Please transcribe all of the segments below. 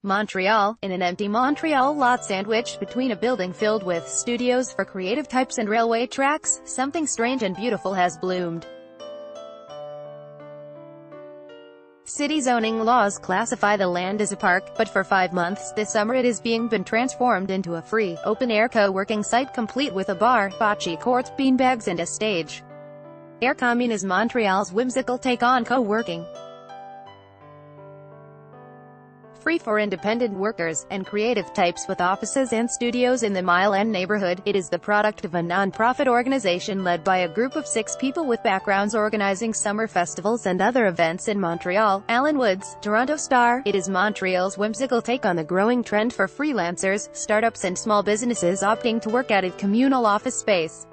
Montreal, in an empty Montreal lot sandwiched between a building filled with studios for creative types and railway tracks, something strange and beautiful has bloomed. City zoning laws classify the land as a park, but for 5 months this summer it is been transformed into a free, open-air co-working site complete with a bar, bocce courts, beanbags and a stage. Air Commune is Montreal's whimsical take on co-working. Free for independent workers and creative types with offices and studios in the Mile End neighborhood, it is the product of a non-profit organization led by a group of 6 people with backgrounds organizing summer festivals and other events in Montreal. Alan Woods, Toronto Star. It is Montreal's whimsical take on the growing trend for freelancers, startups and small businesses opting to work out of communal office space.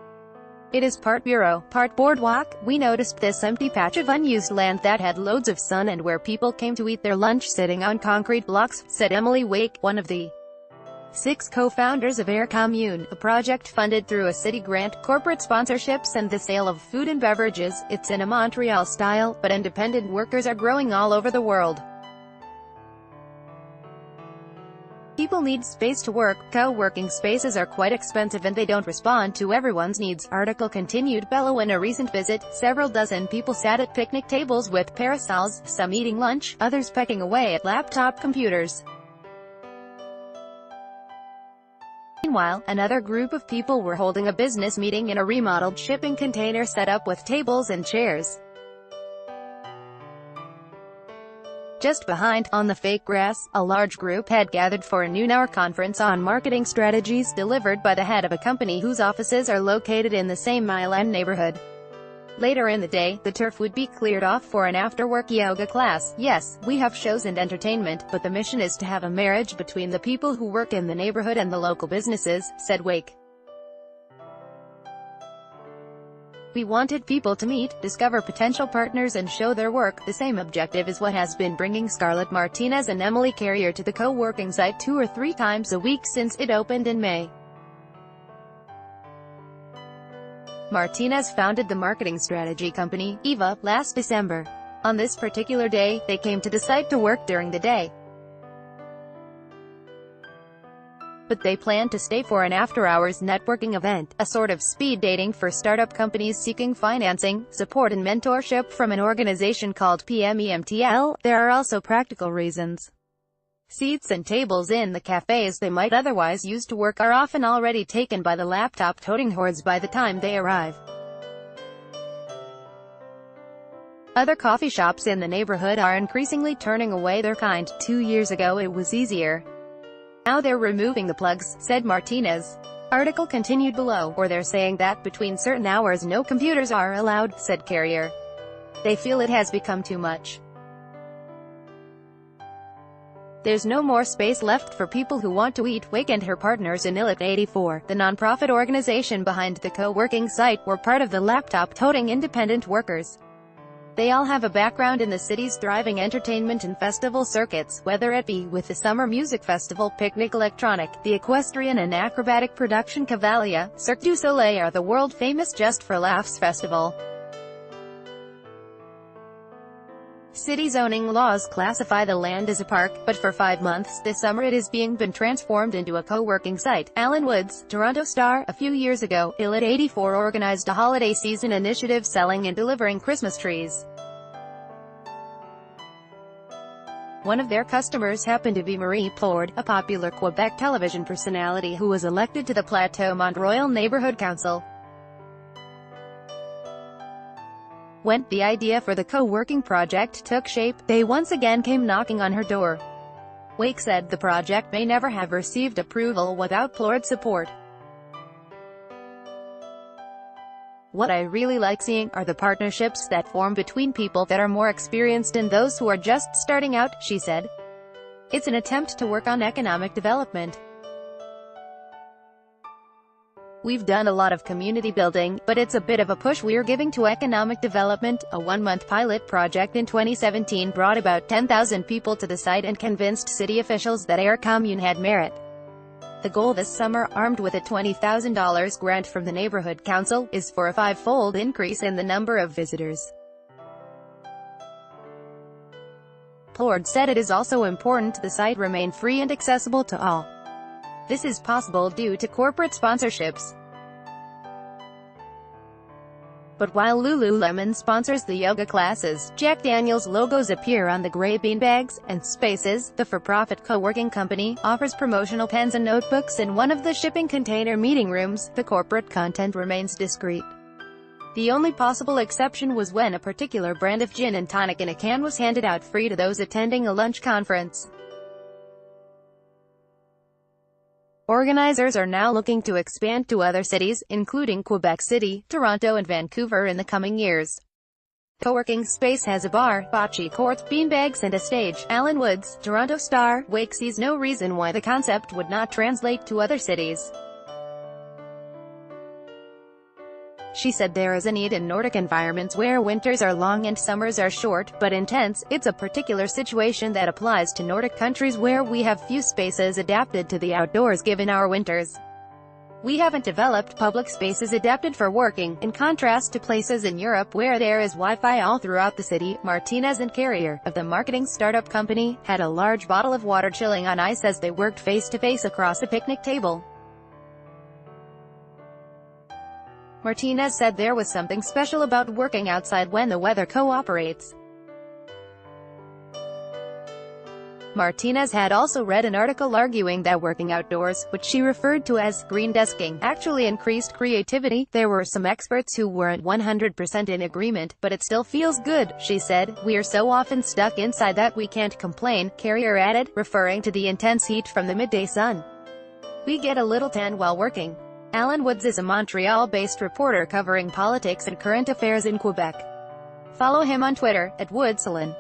It is part bureau, part boardwalk. We noticed this empty patch of unused land that had loads of sun and where people came to eat their lunch sitting on concrete blocks, said Emily Wake, one of the 6 co-founders of Air Commune, a project funded through a city grant, corporate sponsorships and the sale of food and beverages. It's in a Montreal style, but independent workers are growing all over the world. People need space to work. Co-working spaces are quite expensive and they don't respond to everyone's needs. Article continued. Bellow. In a recent visit, several dozen people sat at picnic tables with parasols, some eating lunch, others pecking away at laptop computers. Meanwhile, another group of people were holding a business meeting in a remodeled shipping container set up with tables and chairs. Just behind, on the fake grass, a large group had gathered for a noon-hour conference on marketing strategies delivered by the head of a company whose offices are located in the same Mile End neighborhood. Later in the day, the turf would be cleared off for an after-work yoga class. Yes, we have shows and entertainment, but the mission is to have a marriage between the people who work in the neighborhood and the local businesses, said Wake. We wanted people to meet, discover potential partners and show their work. The same objective is what has been bringing Scarlett Martinez and Emily Carrier to the co-working site 2 or 3 times a week since it opened in May. Martinez founded the marketing strategy company, Eva, last December. On this particular day, they came to the site to work during the day. But they plan to stay for an after-hours networking event, a sort of speed dating for startup companies seeking financing, support and mentorship from an organization called PMEMTL. There are also practical reasons. Seats and tables in the cafes they might otherwise use to work are often already taken by the laptop-toting hordes by the time they arrive. Other coffee shops in the neighborhood are increasingly turning away their kind. 2 years ago it was easier. Now they're removing the plugs, said Martinez. Article continued below. Or they're saying that between certain hours no computers are allowed, said Carrier. They feel it has become too much. There's no more space left for people who want to eat. Wake and her partners in Illit 84, the non-profit organization behind the co-working site, were part of the laptop-toting independent workers. They all have a background in the city's thriving entertainment and festival circuits, whether it be with the Summer Music Festival, Picnic Electronic, the equestrian and acrobatic production Cavalia, Cirque du Soleil or the world-famous Just for Laughs Festival. City zoning laws classify the land as a park, but for 5 months this summer it is been transformed into a co-working site. Alan Woods, Toronto Star. A few years ago, Illit 84 organized a holiday season initiative selling and delivering Christmas trees. One of their customers happened to be Marie Plord, a popular Quebec television personality who was elected to the Plateau Montreal Neighborhood Council. When the idea for the co-working project took shape, they once again came knocking on her door. Wake said the project may never have received approval without Plord's support. What I really like seeing are the partnerships that form between people that are more experienced and those who are just starting out, she said. It's an attempt to work on economic development. We've done a lot of community building, but it's a bit of a push we're giving to economic development. A 1-month pilot project in 2017 brought about 10,000 people to the site and convinced city officials that Air Commune had merit. The goal this summer, armed with a $20,000 grant from the neighborhood council, is for a 5-fold increase in the number of visitors. Plord said it is also important the site remain free and accessible to all. This is possible due to corporate sponsorships. But while Lululemon sponsors the yoga classes, Jack Daniel's logos appear on the gray beanbags, and Spaces, the for-profit co-working company, offers promotional pens and notebooks in one of the shipping container meeting rooms. The corporate content remains discreet. The only possible exception was when a particular brand of gin and tonic in a can was handed out free to those attending a lunch conference. Organizers are now looking to expand to other cities, including Quebec City, Toronto and Vancouver in the coming years. Co-working space has a bar, bocce courts, beanbags and a stage. Alan Woods, Toronto Star, Wake sees no reason why the concept would not translate to other cities. She said there is a need in Nordic environments where winters are long and summers are short, but intense. It's a particular situation that applies to Nordic countries where we have few spaces adapted to the outdoors given our winters. We haven't developed public spaces adapted for working, in contrast to places in Europe where there is Wi-Fi all throughout the city. Martinez and Carrier, of the marketing startup company, had a large bottle of water chilling on ice as they worked face-to-face across a picnic table. Martinez said there was something special about working outside when the weather cooperates. Martinez had also read an article arguing that working outdoors, which she referred to as green desking, actually increased creativity. There were some experts who weren't 100% in agreement, but it still feels good, she said. We are so often stuck inside that we can't complain, Carrier added, referring to the intense heat from the midday sun. We get a little tan while working. Alan Woods is a Montreal-based reporter covering politics and current affairs in Quebec. Follow him on Twitter, @Woodsalon.